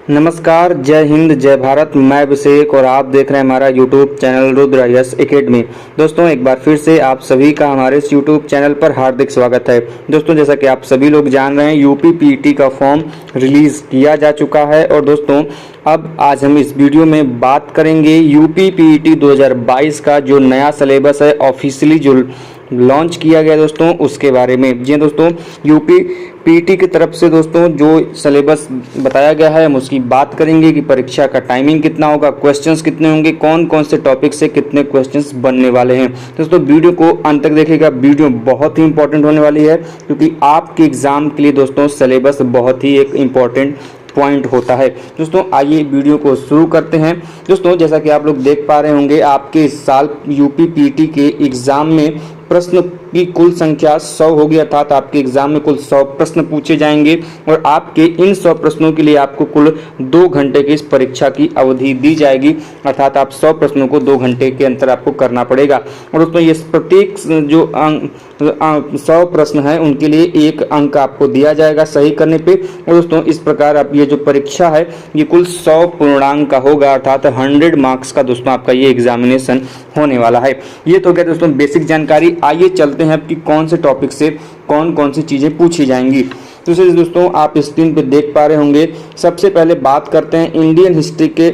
नमस्कार, जय हिंद, जय भारत। मैं अभिषेक और आप देख रहे हैं हमारा YouTube channel Rudra yes academy. दोस्तों, एक बार फिर से आप सभी का हमारे इस यूट्यूब चैनल पर हार्दिक स्वागत है। दोस्तों, जैसा कि आप सभी लोग जान रहे हैं, यूपी पीईटी का फॉर्म रिलीज किया जा चुका है और दोस्तों अब आज हम इस वीडियो में बात करेंगे यूपी पीईटी 2022 का जो नया सिलेबस है ऑफिशियली जो लॉन्च किया गया दोस्तों उसके बारे में। जी दोस्तों, यूपी पीईटी की तरफ से दोस्तों जो सिलेबस बताया गया है हम उसकी बात करेंगे कि परीक्षा का टाइमिंग कितना होगा, क्वेश्चंस कितने होंगे, कौन कौन से टॉपिक से कितने क्वेश्चंस बनने वाले हैं। दोस्तों वीडियो को अंत तक देखिएगा, वीडियो बहुत ही इंपॉर्टेंट होने वाली है क्योंकि आपके एग्जाम के लिए दोस्तों सिलेबस बहुत ही एक इम्पॉर्टेंट पॉइंट होता है। दोस्तों आइए वीडियो को शुरू करते हैं। दोस्तों जैसा कि आप लोग देख पा रहे होंगे, आपके इस साल यूपी पीईटी के एग्जाम में प्रश्न की कुल संख्या 100 होगी, अर्थात आपके एग्जाम में कुल 100 प्रश्न पूछे जाएंगे और आपके इन 100 प्रश्नों के लिए आपको कुल 2 घंटे की इस परीक्षा की अवधि दी जाएगी, अर्थात आप 100 प्रश्नों को 2 घंटे के अंतर आपको करना पड़ेगा। और दोस्तों ये प्रत्येक जो 100 प्रश्न है उनके लिए 1 अंक आपको दिया जाएगा सही करने पे। और दोस्तों इस प्रकार आप ये जो परीक्षा है ये कुल 100 पूर्णांक का होगा, अर्थात 100 मार्क्स का दोस्तों आपका ये एग्जामिनेशन होने वाला है। ये तो क्या दोस्तों बेसिक जानकारी। आइए चलते हैं कि कौन से टॉपिक से कौन कौन सी चीजें पूछी जाएंगी। तो दोस्तों आप स्क्रीन पे देख पा रहे होंगे, सबसे पहले बात करते हैं इंडियन हिस्ट्री के।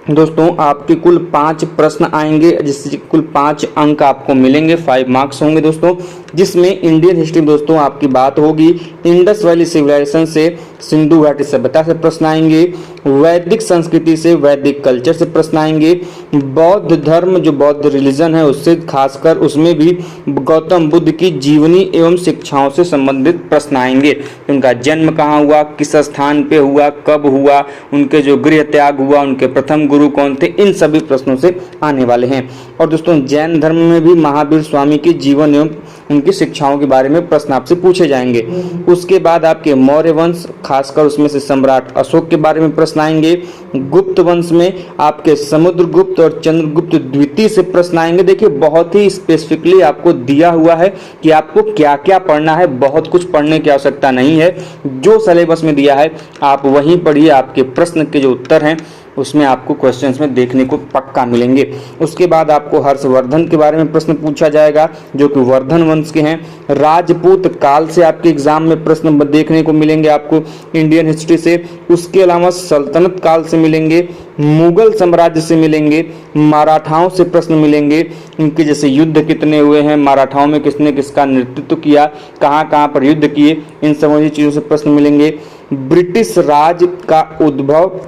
दोस्तों आपके कुल 5 प्रश्न आएंगे जिससे कुल 5 अंक आपको मिलेंगे, 5 मार्क्स होंगे दोस्तों, जिसमें इंडियन हिस्ट्री में दोस्तों आपकी बात होगी इंडस वैली सिविलाइजेशन से सिंधु घाटी सभ्यता से प्रश्न आएंगे, वैदिक संस्कृति से वैदिक कल्चर से प्रश्न आएंगे, बौद्ध धर्म जो बौद्ध रिलीजन है उससे खासकर उसमें भी गौतम बुद्ध की जीवनी एवं शिक्षाओं से संबंधित प्रश्न आएंगे। उनका जन्म कहाँ हुआ, किस स्थान पे हुआ, कब हुआ, उनके जो गृह त्याग हुआ, उनके प्रथम गुरु कौन थे, इन सभी प्रश्नों से आने वाले हैं। और दोस्तों जैन धर्म में भी महावीर स्वामी के जीवन एवं उनकी शिक्षाओं के बारे में प्रश्न आपसे पूछे जाएंगे। उसके बाद आपके मौर्य वंश, खासकर उसमें से सम्राट अशोक के बारे में प्रश्न आएंगे। गुप्त वंश में आपके समुद्रगुप्त और चंद्रगुप्त द्वितीय से प्रश्न आएंगे। देखिए बहुत ही स्पेसिफिकली आपको दिया हुआ है कि आपको क्या क्या पढ़ना है, बहुत कुछ पढ़ने की आवश्यकता नहीं है। जो सिलेबस में दिया है आप वहीं पढ़िए, आपके प्रश्न के जो उत्तर हैं उसमें आपको क्वेश्चंस में देखने को पक्का मिलेंगे। उसके बाद आपको हर्षवर्धन के बारे में प्रश्न पूछा जाएगा जो कि वर्धन वंश के हैं। राजपूत काल से आपके एग्जाम में प्रश्न देखने को मिलेंगे आपको इंडियन हिस्ट्री से। उसके अलावा सल्तनत काल से मिलेंगे, मुगल साम्राज्य से मिलेंगे, मराठाओं से प्रश्न मिलेंगे, उनके जैसे युद्ध कितने हुए हैं, मराठाओं में किसने किसका नेतृत्व किया, कहाँ कहाँ पर युद्ध किए, इन सभी चीज़ों से प्रश्न मिलेंगे। ब्रिटिश राज का उद्भव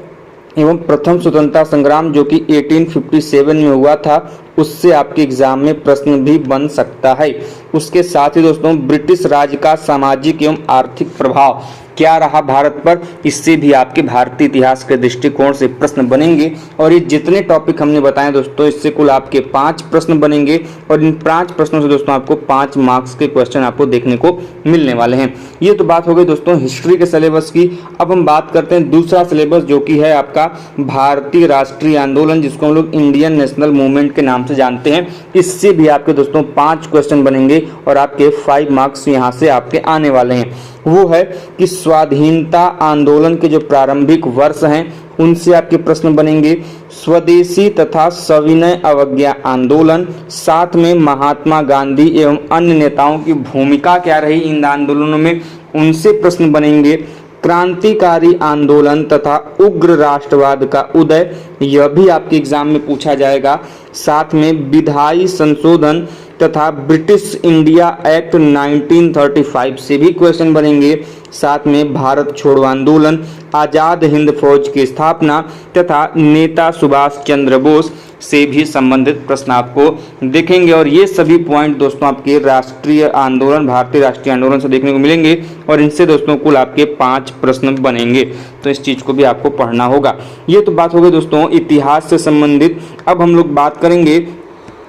एवं प्रथम स्वतंत्रता संग्राम जो कि 1857 में हुआ था उससे आपके एग्जाम में प्रश्न भी बन सकता है। उसके साथ ही दोस्तों ब्रिटिश राज का सामाजिक एवं आर्थिक प्रभाव क्या रहा भारत पर, इससे भी आपके भारतीय इतिहास के दृष्टिकोण से प्रश्न बनेंगे। और ये जितने टॉपिक हमने बताए दोस्तों इससे कुल आपके 5 प्रश्न बनेंगे और इन 5 प्रश्नों से दोस्तों आपको 5 मार्क्स के क्वेश्चन आपको देखने को मिलने वाले हैं। ये तो बात हो गई दोस्तों हिस्ट्री के सिलेबस की। अब हम बात करते हैं दूसरा सिलेबस जो कि है आपका भारतीय राष्ट्रीय आंदोलन, जिसको हम लोग इंडियन नेशनल मूवमेंट के नाम से जानते हैं। इससे भी आपके दोस्तों 5 क्वेश्चन बनेंगे और आपके 5 मार्क्स यहाँ से आपके आने वाले हैं। वो है कि स्वाधीनता आंदोलन के जो प्रारंभिक वर्ष हैं उनसे आपके प्रश्न बनेंगे, स्वदेशी तथा सविनय अवज्ञा आंदोलन, साथ में महात्मा गांधी एवं अन्य नेताओं की भूमिका क्या रही इन आंदोलनों में, उनसे प्रश्न बनेंगे। क्रांतिकारी आंदोलन तथा उग्र राष्ट्रवाद का उदय, यह भी आपके एग्जाम में पूछा जाएगा। साथ में विधायी संशोधन तथा ब्रिटिश इंडिया एक्ट 1935 से भी क्वेश्चन बनेंगे। साथ में भारत छोड़ो आंदोलन, आजाद हिंद फौज की स्थापना तथा नेता सुभाष चंद्र बोस से भी संबंधित प्रश्न आपको देखेंगे। और ये सभी पॉइंट दोस्तों आपके राष्ट्रीय आंदोलन, भारतीय राष्ट्रीय आंदोलन से देखने को मिलेंगे और इनसे दोस्तों कुल आपके 5 प्रश्न बनेंगे, तो इस चीज को भी आपको पढ़ना होगा। ये तो बात हो गई दोस्तों इतिहास से संबंधित। अब हम लोग बात करेंगे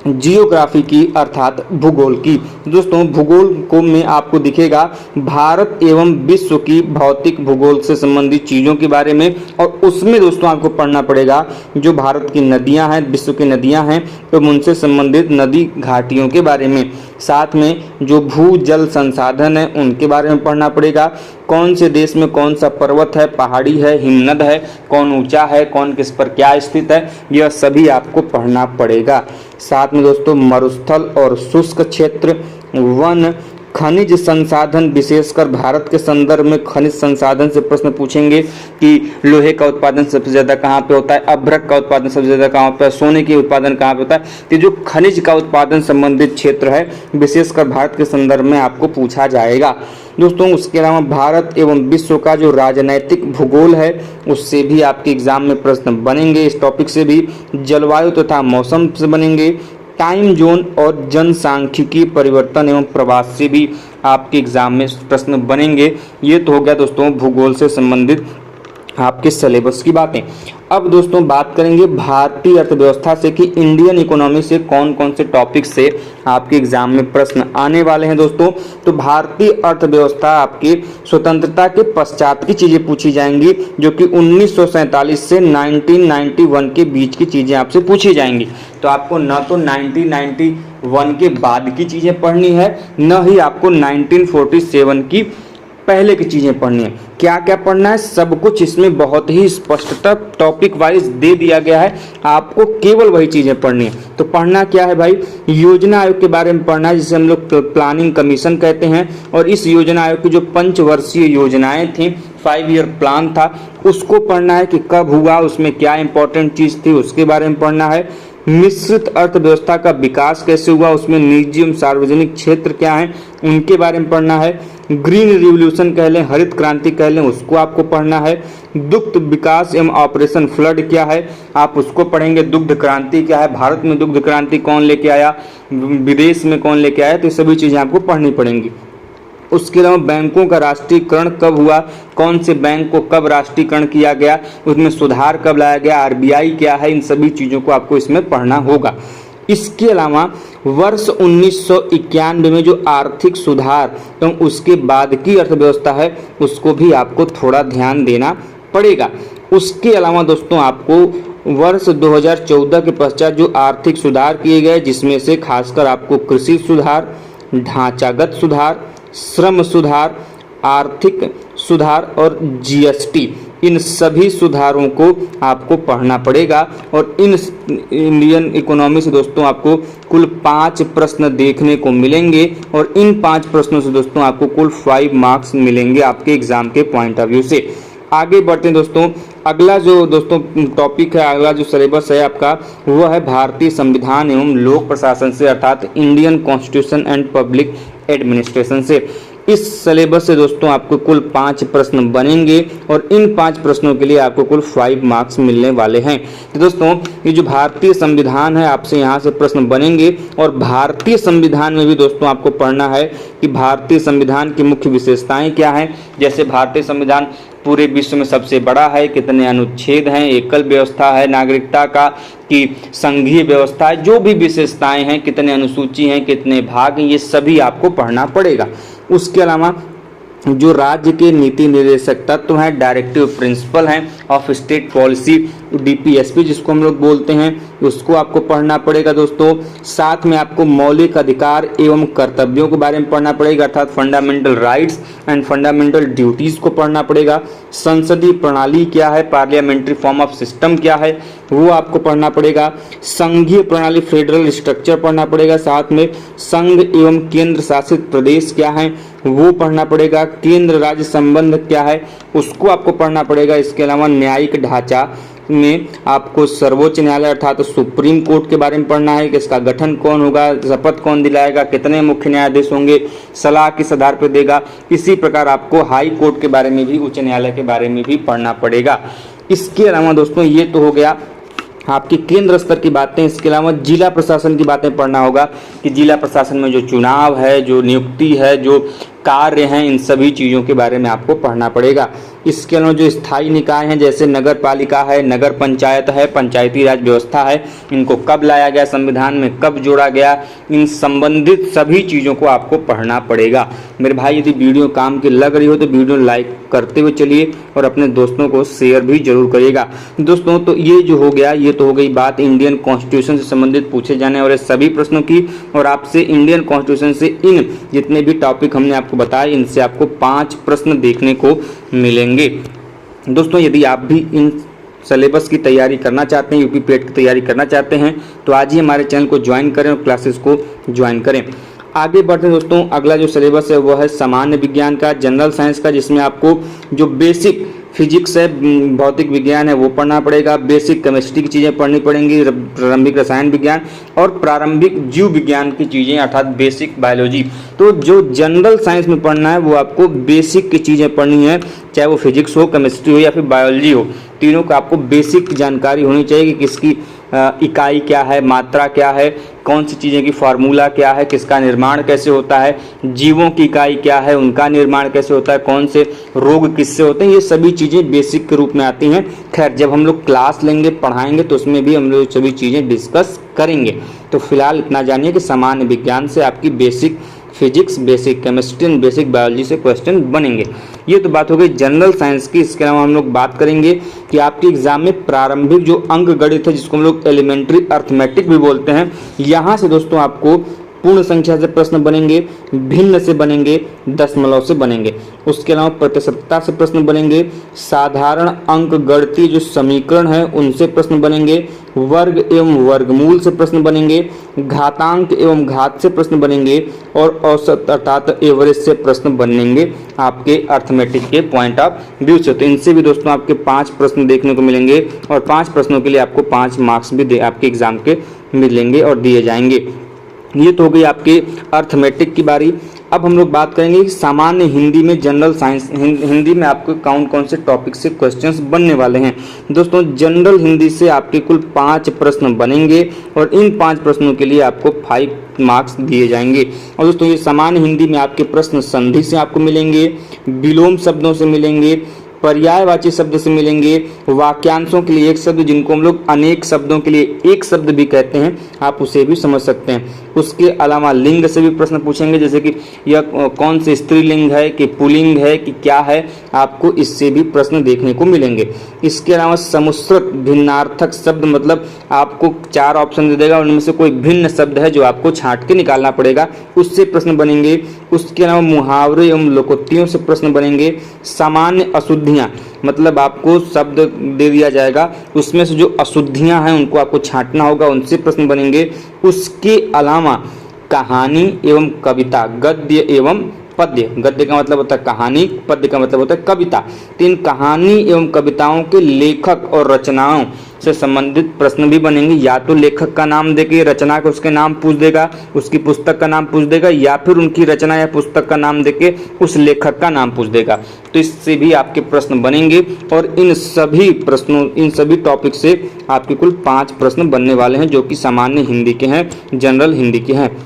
जियोग्राफी की अर्थात भूगोल की। दोस्तों भूगोल को में आपको दिखेगा भारत एवं विश्व की भौतिक भूगोल से संबंधित चीज़ों के बारे में, और उसमें दोस्तों आपको पढ़ना पड़ेगा जो भारत की नदियां हैं, विश्व की नदियां हैं एवं उनसे संबंधित नदी घाटियों के बारे में। साथ में जो भू जल संसाधन है उनके बारे में पढ़ना पड़ेगा। कौन से देश में कौन सा पर्वत है, पहाड़ी है, हिमनद है, कौन ऊंचा है, कौन किस पर क्या स्थित है, यह सभी आपको पढ़ना पड़ेगा। साथ में दोस्तों मरुस्थल और शुष्क क्षेत्र, वन, खनिज संसाधन, विशेषकर भारत के संदर्भ में खनिज संसाधन से प्रश्न पूछेंगे कि लोहे का उत्पादन सबसे ज्यादा कहाँ पे होता है, अभ्रक का उत्पादन सबसे ज्यादा कहाँ पे है, सोने के उत्पादन कहाँ पे होता है। तो जो खनिज का उत्पादन संबंधित क्षेत्र है विशेषकर भारत के संदर्भ में आपको पूछा जाएगा दोस्तों। उसके अलावा भारत एवं विश्व का जो राजनैतिक भूगोल है उससे भी आपके एग्जाम में प्रश्न बनेंगे। इस टॉपिक से भी जलवायु तथा मौसम से बनेंगे। टाइम जोन और जनसांख्यिकी परिवर्तन एवं प्रवास से भी आपके एग्जाम में प्रश्न बनेंगे। ये तो हो गया दोस्तों भूगोल से संबंधित आपके सिलेबस की बातें। अब दोस्तों बात करेंगे भारतीय अर्थव्यवस्था से कि इंडियन इकोनॉमी से कौन कौन से टॉपिक से आपके एग्जाम में प्रश्न आने वाले हैं दोस्तों। तो भारतीय अर्थव्यवस्था आपके स्वतंत्रता के पश्चात की चीजें पूछी जाएंगी, जो कि 1947 से 1991 के बीच की चीजें आपसे पूछी जाएंगी। तो आपको न तो 1991 के बाद की चीजें पढ़नी है, न ही आपको 1947 की पहले की चीजें पढ़नी है। क्या क्या पढ़ना है सब कुछ इसमें बहुत ही स्पष्टता टॉपिक वाइज दे दिया गया है, आपको केवल वही चीजें पढ़नी है। तो पढ़ना क्या है भाई, योजना आयोग के बारे में पढ़ना है जिसे हम लोग प्लानिंग कमीशन कहते हैं। और इस योजना आयोग की जो पंचवर्षीय योजनाएं थी, 5 ईयर प्लान था, उसको पढ़ना है कि कब हुआ, उसमें क्या इंपॉर्टेंट चीज थी उसके बारे में पढ़ना है। मिश्रित अर्थव्यवस्था का विकास कैसे हुआ, उसमें निजी एवं सार्वजनिक क्षेत्र क्या है उनके बारे में पढ़ना है। ग्रीन रिवॉल्यूशन कह लें, हरित क्रांति कह लें, उसको आपको पढ़ना है। दुग्ध विकास एवं ऑपरेशन फ्लड क्या है, आप उसको पढ़ेंगे। दुग्ध क्रांति क्या है, भारत में दुग्ध क्रांति कौन लेके आया, विदेश में कौन लेके आया, तो ये सभी चीजें आपको पढ़नी पड़ेंगी। उसके अलावा बैंकों का राष्ट्रीयकरण कब हुआ, कौन से बैंक को कब राष्ट्रीयकरण किया गया, उसमें सुधार कब लाया गया, आरबीआई क्या है, इन सभी चीजों को आपको इसमें पढ़ना होगा। इसके अलावा वर्ष 1991 में जो आर्थिक सुधार एवं उसके बाद की अर्थव्यवस्था है उसको भी आपको थोड़ा ध्यान देना पड़ेगा। उसके अलावा दोस्तों आपको वर्ष 2014 के पश्चात जो आर्थिक सुधार किए गए, जिसमें से खासकर आपको कृषि सुधार, ढांचागत सुधार, श्रम सुधार, आर्थिक सुधार और जीएसटी, इन सभी सुधारों को आपको पढ़ना पड़ेगा। और इन इंडियन इकोनॉमी से दोस्तों आपको कुल 5 प्रश्न देखने को मिलेंगे और इन 5 प्रश्नों से दोस्तों आपको कुल 5 मार्क्स मिलेंगे आपके एग्जाम के पॉइंट ऑफ व्यू से। आगे बढ़ते हैं दोस्तों। अगला जो दोस्तों टॉपिक है, अगला जो सिलेबस है आपका वो है भारतीय संविधान एवं लोक प्रशासन से, अर्थात Indian constitution and public administration से। इस सिलेबस से दोस्तों आपको कुल 5 प्रश्न बनेंगे और इन 5 प्रश्नों के लिए आपको कुल 5 मार्क्स मिलने वाले हैं। तो दोस्तों ये जो भारतीय संविधान है आपसे यहाँ से प्रश्न बनेंगे और भारतीय संविधान में भी दोस्तों आपको पढ़ना है कि भारतीय संविधान की मुख्य विशेषताएं क्या हैं। जैसे भारतीय संविधान पूरे विश्व में सबसे बड़ा है, कितने अनुच्छेद हैं, एकल व्यवस्था है नागरिकता का कि संघीय व्यवस्था है, जो भी विशेषताएं हैं, कितने अनुसूची हैं, कितने भाग हैं, ये सभी आपको पढ़ना पड़ेगा। उसके अलावा जो राज्य के नीति निर्देशक तत्व हैं, डायरेक्टिव प्रिंसिपल हैं ऑफ स्टेट पॉलिसी, डीपीएसपी जिसको हम लोग बोलते हैं, उसको आपको पढ़ना पड़ेगा दोस्तों। साथ में आपको मौलिक अधिकार एवं कर्तव्यों के बारे में पढ़ना पड़ेगा, अर्थात fundamental rights and fundamental duties को पढ़ना पड़ेगा। संसदीय प्रणाली क्या है, पार्लियामेंट्री फॉर्म ऑफ सिस्टम क्या है, वो आपको पढ़ना पड़ेगा। संघीय प्रणाली फेडरल स्ट्रक्चर पढ़ना पड़ेगा। साथ में संघ एवं केंद्र शासित प्रदेश क्या है वो पढ़ना पड़ेगा। केंद्र राज्य संबंध क्या है उसको आपको पढ़ना पड़ेगा। इसके अलावा न्यायिक ढांचा में आपको सर्वोच्च न्यायालय अर्थात सुप्रीम कोर्ट के बारे में पढ़ना है कि इसका गठन कौन होगा, शपथ कौन दिलाएगा, कितने मुख्य न्यायाधीश होंगे, सलाह किस आधार पर देगा। इसी प्रकार आपको हाई कोर्ट के बारे में भी, उच्च न्यायालय के बारे में भी पढ़ना पड़ेगा। इसके अलावा दोस्तों ये तो हो गया आपकी केंद्र स्तर की बातें। इसके अलावा जिला प्रशासन की बातें पढ़ना होगा कि जिला प्रशासन में जो चुनाव है, जो नियुक्ति है, जो कार्य हैं, इन सभी चीज़ों के बारे में आपको पढ़ना पड़ेगा। इसके अलावा जो स्थायी निकाय हैं जैसे नगर पालिका है, नगर पंचायत है, पंचायती राज व्यवस्था है, इनको कब लाया गया संविधान में, कब जोड़ा गया, इन संबंधित सभी चीज़ों को आपको पढ़ना पड़ेगा। मेरे भाई यदि वीडियो काम की लग रही हो तो वीडियो लाइक करते हुए चलिए और अपने दोस्तों को शेयर भी जरूर करिएगा। दोस्तों तो ये जो हो गया, ये तो हो गई बात इंडियन कॉन्स्टिट्यूशन से संबंधित पूछे जाने वाले सभी प्रश्नों की। और आपसे इंडियन कॉन्स्टिट्यूशन से इन जितने भी टॉपिक हमने आपको बताया, इनसे आपको 5 प्रश्न देखने को मिलेंगे। दोस्तों यदि आप भी इन सिलेबस की तैयारी करना चाहते हैं, यूपी पेट की तैयारी करना चाहते हैं, तो आज ही हमारे चैनल को ज्वाइन करें और क्लासेस को ज्वाइन करें। आगे बढ़ते हैं दोस्तों, अगला जो सिलेबस है वो है सामान्य विज्ञान का, जनरल साइंस का, जिसमें आपको जो बेसिक फिजिक्स है, भौतिक विज्ञान है, वो पढ़ना पड़ेगा। बेसिक केमिस्ट्री की चीज़ें पढ़नी पड़ेंगी, प्रारंभिक रसायन विज्ञान और प्रारंभिक जीव विज्ञान की चीज़ें अर्थात बेसिक बायोलॉजी। तो जो जनरल साइंस में पढ़ना है वो आपको बेसिक की चीज़ें पढ़नी है, चाहे वो फिजिक्स हो, केमिस्ट्री हो या फिर बायोलॉजी हो, तीनों का आपको बेसिक जानकारी होनी चाहिए कि किसकी इकाई क्या है, मात्रा क्या है, कौन सी चीज़ें की फार्मूला क्या है, किसका निर्माण कैसे होता है, जीवों की इकाई क्या है, उनका निर्माण कैसे होता है, कौन से रोग किससे होते हैं, ये सभी चीज़ें बेसिक के रूप में आती हैं। खैर जब हम लोग क्लास लेंगे, पढ़ाएंगे, तो उसमें भी हम लोग सभी चीज़ें डिस्कस करेंगे। तो फिलहाल इतना जानिए कि सामान्य विज्ञान से आपकी basic physics, basic chemistry and basic biology से क्वेश्चन बनेंगे। ये तो बात हो गई जनरल साइंस की। इसके अलावा हम लोग बात करेंगे कि आपके एग्जाम में प्रारंभिक जो अंक गणित है, जिसको हम लोग एलिमेंट्री अर्थमेटिक भी बोलते हैं, यहाँ से दोस्तों आपको पूर्ण संख्या से प्रश्न बनेंगे, भिन्न से बनेंगे, दशमलव से बनेंगे। उसके अलावा प्रतिशतता से प्रश्न बनेंगे, साधारण अंक गणितीय जो समीकरण है उनसे प्रश्न बनेंगे, वर्ग एवं वर्गमूल से प्रश्न बनेंगे, घातांक एवं घात से प्रश्न बनेंगे और औसत अर्थात एवरेज से प्रश्न बनेंगे आपके अर्थमेटिक के पॉइंट ऑफ व्यू से। तो इनसे भी दोस्तों आपके 5 प्रश्न देखने को मिलेंगे और 5 प्रश्नों के लिए आपको 5 मार्क्स भी आपके एग्जाम के मिलेंगे और दिए जाएंगे। ये तो हो गई आपके अर्थमेटिक की बारी। अब हम लोग बात करेंगे कि सामान्य हिंदी में, जनरल साइंस हिंदी में आपको कौन से टॉपिक से क्वेश्चंस बनने वाले हैं। दोस्तों जनरल हिंदी से आपके कुल 5 प्रश्न बनेंगे और इन 5 प्रश्नों के लिए आपको 5 मार्क्स दिए जाएंगे। और दोस्तों ये सामान्य हिंदी में आपके प्रश्न संधि से आपको मिलेंगे, विलोम शब्दों से मिलेंगे, पर्यायवाची शब्द से मिलेंगे, वाक्यांशों के लिए एक शब्द जिनको हम लोग अनेक शब्दों के लिए एक शब्द भी कहते हैं, आप उसे भी समझ सकते हैं। उसके अलावा लिंग से भी प्रश्न पूछेंगे, जैसे कि यह कौन से स्त्रीलिंग है कि पुल्लिंग है कि क्या है, आपको इससे भी प्रश्न देखने को मिलेंगे। इसके अलावा समुश्रत भिन्नार्थक शब्द, मतलब आपको 4 ऑप्शन दे देगा, उनमें से कोई भिन्न शब्द है जो आपको छांट के निकालना पड़ेगा, उससे प्रश्न बनेंगे। उसके अलावा मुहावरे एवं लोकोक्तियों से प्रश्न बनेंगे। सामान्य अशुद्धियां, मतलब आपको शब्द दे दिया जाएगा, उसमें से जो अशुद्धियां हैं उनको आपको छांटना होगा, उनसे प्रश्न बनेंगे। उसके अलावा कहानी एवं कविता, गद्य एवं पद्य, गद्य का मतलब होता है कहानी, पद्य का मतलब होता है कविता। तो इन कहानी एवं कविताओं के लेखक और रचनाओं से संबंधित प्रश्न भी बनेंगे। या तो लेखक का नाम देके रचना को उसके नाम पूछ देगा, उसकी पुस्तक का नाम पूछ देगा, या फिर उनकी रचना या पुस्तक का नाम देके उस लेखक का नाम पूछ देगा। तो इससे भी आपके प्रश्न बनेंगे और इन सभी टॉपिक से आपके कुल 5 प्रश्न बनने वाले हैं, जो कि सामान्य हिंदी के हैं, जनरल हिंदी के हैं।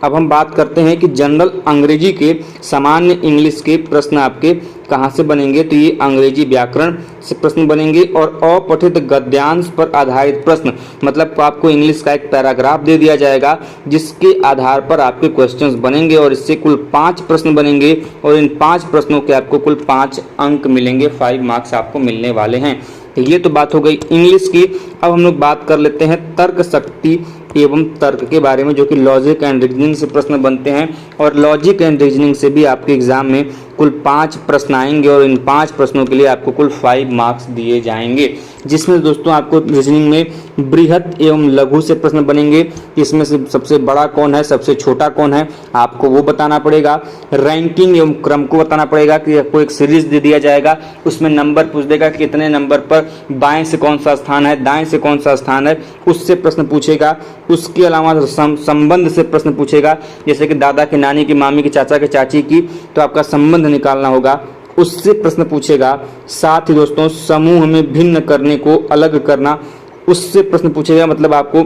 अब हम बात करते हैं कि जनरल अंग्रेजी के, सामान्य इंग्लिश के प्रश्न आपके कहाँ से बनेंगे। तो ये अंग्रेजी व्याकरण से प्रश्न बनेंगे और अपठित गद्यांश पर आधारित प्रश्न, मतलब आपको इंग्लिश का एक पैराग्राफ दे दिया जाएगा जिसके आधार पर आपके क्वेश्चंस बनेंगे और इससे कुल 5 प्रश्न बनेंगे और इन 5 प्रश्नों के आपको कुल 5 अंक मिलेंगे, 5 मार्क्स आपको मिलने वाले हैं। तो ये तो बात हो गई इंग्लिश की। अब हम लोग बात कर लेते हैं तर्क शक्ति एवं तर्क के बारे में, जो कि लॉजिक एंड रीजनिंग से प्रश्न बनते हैं और लॉजिक एंड रीजनिंग से भी आपके एग्जाम में कुल 5 प्रश्न आएंगे और इन 5 प्रश्नों के लिए आपको कुल 5 मार्क्स दिए जाएंगे, जिसमें दोस्तों आपको रीजनिंग में बृहत एवं लघु से प्रश्न बनेंगे। इसमें से सबसे बड़ा कौन है, सबसे छोटा कौन है, आपको वो बताना पड़ेगा। रैंकिंग एवं क्रम को बताना पड़ेगा कि आपको एक सीरीज दे दिया जाएगा, उसमें नंबर पूछ देगा कि कितने नंबर पर बाएं से कौन सा स्थान है, दाएं से कौन सा स्थान है, उससे प्रश्न पूछेगा। उसके अलावा संबंध से प्रश्न पूछेगा, जैसे कि दादा की, नानी की, मामी की, चाचा के, चाची की, तो आपका संबंध निकालना होगा, उससे प्रश्न पूछेगा। साथ ही दोस्तों समूह में भिन्न करने को अलग करना, उससे प्रश्न पूछेगा, मतलब आपको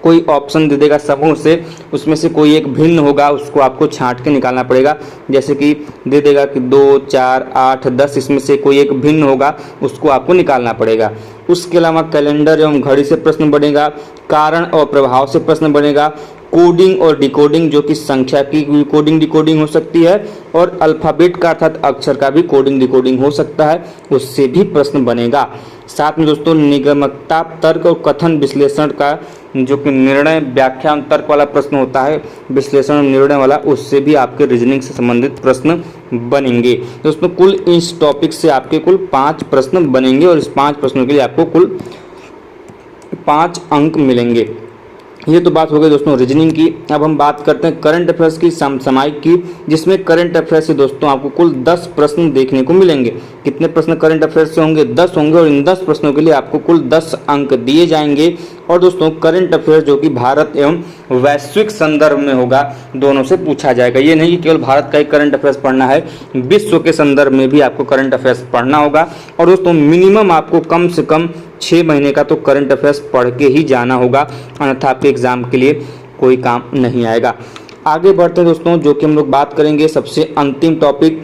कोई ऑप्शन दे देगा समूह से, उसमें से कोई एक भिन्न होगा, उसको आपको छांट के निकालना पड़ेगा। जैसे कि दे देगा कि 2, 4, 8, 10, इसमें से कोई एक भिन्न होगा, उसको आपको निकालना पड़ेगा। उसके अलावा कैलेंडर एवं घड़ी से प्रश्न बनेगा, कारण और प्रभाव से प्रश्न बनेगा, कोडिंग और डिकोडिंग, जो कि संख्या की कोडिंग डिकोडिंग हो सकती है, और अल्फाबेट का अर्थात अक्षर का भी कोडिंग डिकोडिंग हो सकता है, उससे भी प्रश्न बनेगा। साथ में दोस्तों निगमकता, तर्क और कथन विश्लेषण का जो कि निर्णय व्याख्या तर्क वाला प्रश्न होता है, विश्लेषण निर्णय वाला, उससे भी आपके रीजनिंग से संबंधित प्रश्न बनेंगे। दोस्तों कुल इस टॉपिक से आपके कुल 5 प्रश्न बनेंगे और इस 5 प्रश्नों के लिए आपको कुल 5 अंक मिलेंगे। ये तो बात हो गई दोस्तों रीजनिंग की। अब हम बात करते हैं करंट अफेयर्स की, समसामयिक की, जिसमें करंट अफेयर्स से दोस्तों आपको कुल 10 प्रश्न देखने को मिलेंगे। कितने प्रश्न करंट अफेयर्स से होंगे? 10 होंगे और इन 10 प्रश्नों के लिए आपको कुल 10 अंक दिए जाएंगे। और दोस्तों करंट अफेयर्स जो कि भारत एवं वैश्विक संदर्भ में होगा, दोनों से पूछा जाएगा। ये नहीं कि केवल भारत का ही करंट अफेयर्स पढ़ना है, विश्व के संदर्भ में भी आपको करंट अफेयर्स पढ़ना होगा। और दोस्तों मिनिमम आपको कम से कम 6 महीने का तो करंट अफेयर्स पढ़ के ही जाना होगा, अन्यथा आपके एग्जाम के लिए कोई काम नहीं आएगा। आगे बढ़ते हैं दोस्तों, जो कि हम लोग बात करेंगे सबसे अंतिम टॉपिक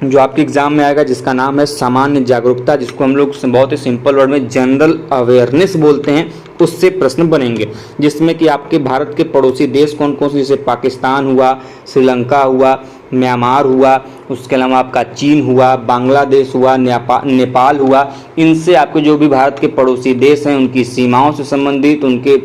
जो आपके एग्जाम में आएगा, जिसका नाम है सामान्य जागरूकता, जिसको हम लोग बहुत ही सिंपल वर्ड में जनरल अवेयरनेस बोलते हैं। उससे प्रश्न बनेंगे, जिसमें कि आपके भारत के पड़ोसी देश कौन कौन से, जैसे पाकिस्तान हुआ, श्रीलंका हुआ, म्यांमार हुआ, उसके अलावा आपका चीन हुआ, बांग्लादेश हुआ, नेपाल हुआ, इनसे आपके जो भी भारत के पड़ोसी देश हैं उनकी सीमाओं से संबंधित, उनके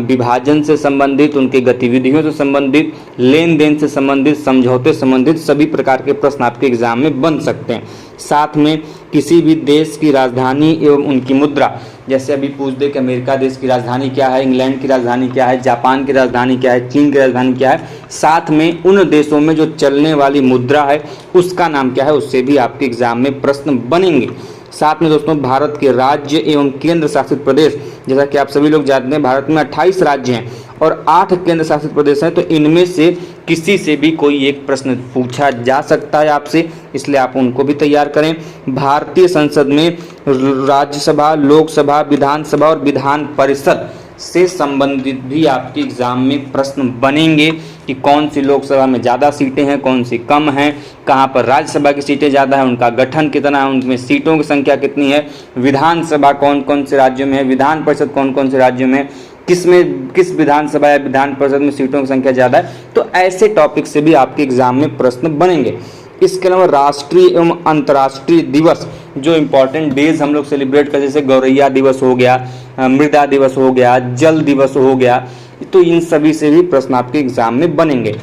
विभाजन से संबंधित, उनके गतिविधियों से संबंधित, लेन देन से संबंधित, समझौते संबंधित सभी प्रकार के प्रश्न आपके एग्जाम में बन सकते हैं। साथ में किसी भी देश की राजधानी एवं उनकी मुद्रा, जैसे अभी पूछ दे कि अमेरिका देश की राजधानी क्या है, इंग्लैंड की राजधानी क्या है, जापान की राजधानी क्या है, चीन की राजधानी क्या है, साथ में उन देशों में जो चलने वाली मुद्रा है उसका नाम क्या है, उससे भी आपके एग्जाम में प्रश्न बनेंगे। साथ में दोस्तों भारत के राज्य एवं केंद्र शासित प्रदेश, जैसा कि आप सभी लोग जानते हैं भारत में 28 राज्य हैं और 8 केंद्र शासित प्रदेश हैं, तो इनमें से किसी से भी कोई एक प्रश्न पूछा जा सकता है आपसे, इसलिए आप उनको भी तैयार करें। भारतीय संसद में राज्यसभा, लोकसभा, विधानसभा और विधान परिषद से संबंधित भी आपके एग्जाम में प्रश्न बनेंगे कि कौन सी लोकसभा में ज़्यादा सीटें हैं, कौन सी कम हैं, कहाँ पर राज्यसभा की सीटें ज़्यादा हैं, उनका गठन कितना है, उनमें सीटों की संख्या कितनी है, विधानसभा कौन कौन से राज्यों में है, विधान परिषद कौन कौन से राज्यों में, किस विधानसभा या विधान परिषद में सीटों की संख्या ज़्यादा है। तो ऐसे टॉपिक से भी आपके एग्जाम में प्रश्न बनेंगे। इसके अलावा राष्ट्रीय एवं अंतर्राष्ट्रीय दिवस, जो इम्पोर्टेंट डेज हम लोग सेलिब्रेट करते हैं, जैसे गौरैया दिवस हो गया, मृदा दिवस हो गया, जल दिवस हो गया, तो इन सभी से भी प्रश्न आपके एग्जाम में बनेंगे।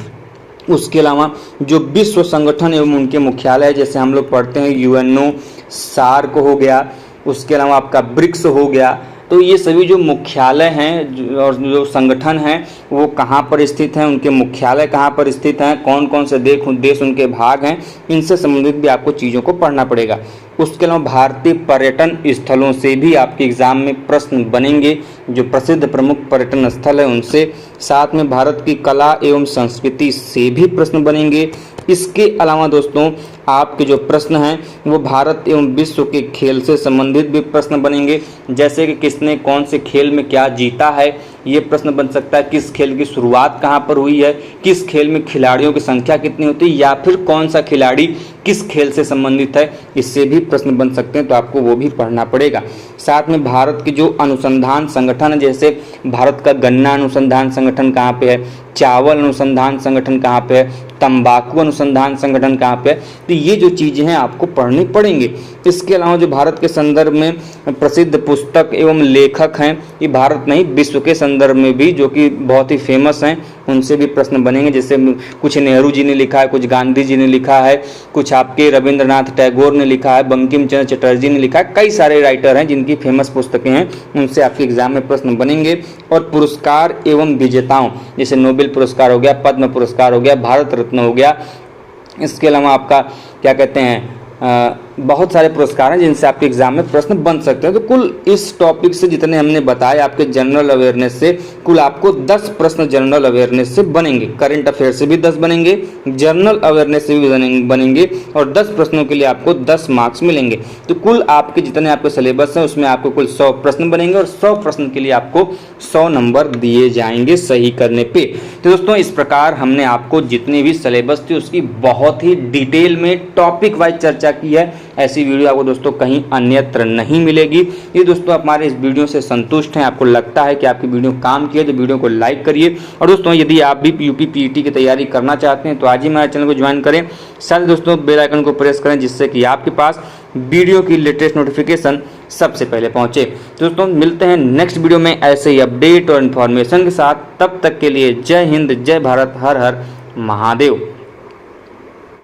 उसके अलावा जो विश्व संगठन एवं उनके मुख्यालय, जैसे हम लोग पढ़ते हैं यूएनओ, सार्क हो गया, उसके अलावा आपका ब्रिक्स हो गया, तो ये सभी जो मुख्यालय हैं और जो संगठन हैं वो कहाँ पर स्थित हैं, उनके मुख्यालय कहाँ पर स्थित हैं, कौन कौन से देश उनके भाग हैं, इनसे संबंधित भी आपको चीज़ों को पढ़ना पड़ेगा। उसके अलावा भारतीय पर्यटन स्थलों से भी आपके एग्जाम में प्रश्न बनेंगे, जो प्रसिद्ध प्रमुख पर्यटन स्थल है उनसे। साथ में भारत की कला एवं संस्कृति से भी प्रश्न बनेंगे। इसके अलावा दोस्तों आपके जो प्रश्न हैं वो भारत एवं विश्व के खेल से संबंधित भी प्रश्न बनेंगे, जैसे कि किसने कौन से खेल में क्या जीता है, ये प्रश्न बन सकता है। किस खेल की शुरुआत कहाँ पर हुई है, किस खेल में खिलाड़ियों की संख्या कितनी होती है, या फिर कौन सा खिलाड़ी किस खेल से संबंधित है, इससे भी प्रश्न बन सकते हैं, तो आपको वो भी पढ़ना पड़ेगा। साथ में भारत के जो अनुसंधान संगठन है, जैसे भारत का गन्ना अनुसंधान संगठन कहाँ पे है, चावल अनुसंधान संगठन कहाँ पे है, तंबाकू अनुसंधान संगठन कहाँ पे है, तो ये जो चीज़ें हैं आपको पढ़नी पड़ेंगे। इसके अलावा जो भारत के संदर्भ में प्रसिद्ध पुस्तक एवं लेखक हैं, ये भारत नहीं विश्व के संदर्भ में भी जो कि बहुत ही फेमस हैं, उनसे भी प्रश्न बनेंगे। जैसे कुछ नेहरू जी ने लिखा है, कुछ गांधी जी ने लिखा है, कुछ आपके रविंद्रनाथ टैगोर ने लिखा है, बंकिम चंद्र चटर्जी ने लिखा है, कई सारे राइटर हैं जिनकी फेमस पुस्तकें हैं, उनसे आपके एग्जाम में प्रश्न बनेंगे। और पुरस्कार एवं विजेताओं, जैसे नोबेल पुरस्कार हो गया, पद्म पुरस्कार हो गया, भारत रत्न हो गया, इसके अलावा आपका क्या कहते हैं बहुत सारे पुरस्कार हैं जिनसे आपके एग्जाम में प्रश्न बन सकते हैं। तो कुल इस टॉपिक से जितने हमने बताए आपके जनरल अवेयरनेस से, कुल आपको 10 प्रश्न जनरल अवेयरनेस से बनेंगे। करंट अफेयर से भी 10 बनेंगे, जनरल अवेयरनेस से भी बनेंगे, और 10 प्रश्नों के लिए आपको 10 मार्क्स मिलेंगे। तो कुल आपके जितने आपके सिलेबस हैं उसमें आपको कुल 100 प्रश्न बनेंगे और 100 प्रश्न के लिए आपको 100 नंबर दिए जाएंगे सही करने पे। तो दोस्तों इस प्रकार हमने आपको जितने भी सिलेबस थे उसकी बहुत ही डिटेल में टॉपिक वाइज चर्चा की है। ऐसी वीडियो आपको दोस्तों कहीं अन्यत्र नहीं मिलेगी। ये दोस्तों हमारे इस वीडियो से संतुष्ट हैं, आपको लगता है कि आपकी वीडियो काम की है तो वीडियो को लाइक करिए। और दोस्तों यदि आप भी यूपी पीईटी की तैयारी करना चाहते हैं तो आज ही हमारे चैनल को ज्वाइन करें, साथ ही दोस्तों बेल आइकन को प्रेस करें जिससे कि आपके पास वीडियो की लेटेस्ट नोटिफिकेशन सबसे पहले पहुंचे। दोस्तों मिलते हैं नेक्स्ट वीडियो में ऐसे ही अपडेट और इन्फॉर्मेशन के साथ। तब तक के लिए जय हिंद, जय भारत, हर हर महादेव।